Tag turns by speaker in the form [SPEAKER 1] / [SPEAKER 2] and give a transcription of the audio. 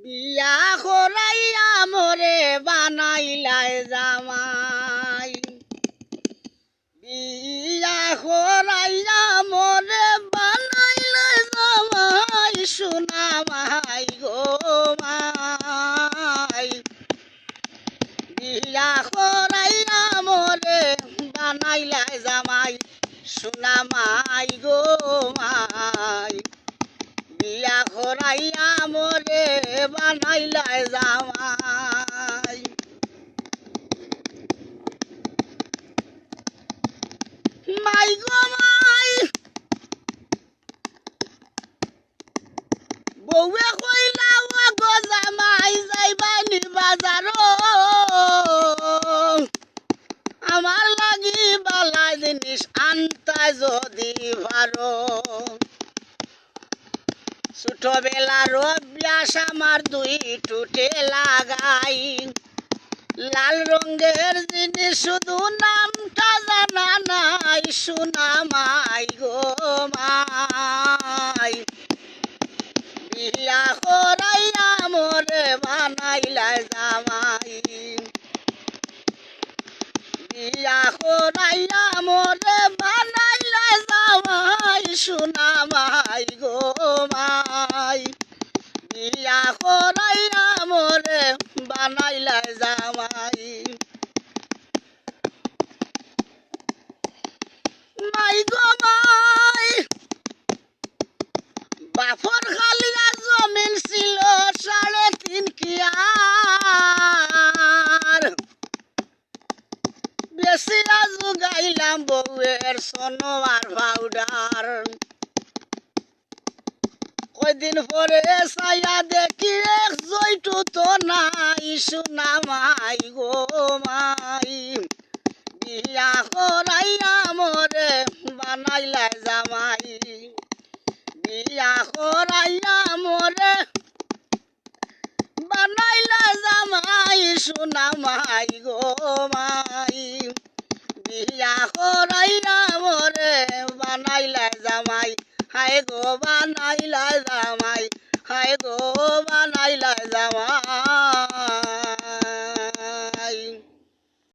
[SPEAKER 1] বিয়া করাইয়া মোরে বানাইলাই জামাই বিয়া করাইয়া মোরে বানাইলাই জামাই সোনা মাই গো মাই বিয়া করাইয়া মোরে বানাইলাই জামাই সোনা মাই গো মাই বিয়া করাইয়া মোরে বানাইলাই জামাই মাই গো মাই বউয়ে কইলা ও গো জামাই যাইবানি বাজারো আমার লাগি বালা জিনিস আনতা যদি পারো ছোটবেলার অভ্যাস আমার দুই টুটে লাগাই লাল রঙের জিনিস শুধু নামটা জানা নাই সোনা মাই গো মাই বিয়া করাইয়া মোরে বানাইলাই জামাই বিয়া করাইয়া মোরে বানাইলাই জামাই সোনা মাই গো মাই বিয়া করাইয়া মোরে বানাইলাই জামাই মাই গো মাই বাপর খালিয়া জমিন ছিল 3.5 কিয়ার বেশিরা জুগাইলাম বউয়ের সোনোয়ার পাউডার কয়দিন পরে ছায়া দেখি এক জয়টু তো নাই সোনা মাই গো মাই বিয়া করাইয়া মোরে বানাইলাই জামাই বিয়া করাইয়া মোরে বানাইলাই জামাই সোনা মাই গো মাই বিয়া করাইয়া মোরে বানাইলাই জামাই হায় গো বানাইলাই জামাই হায় গো বানাইলাই জামাই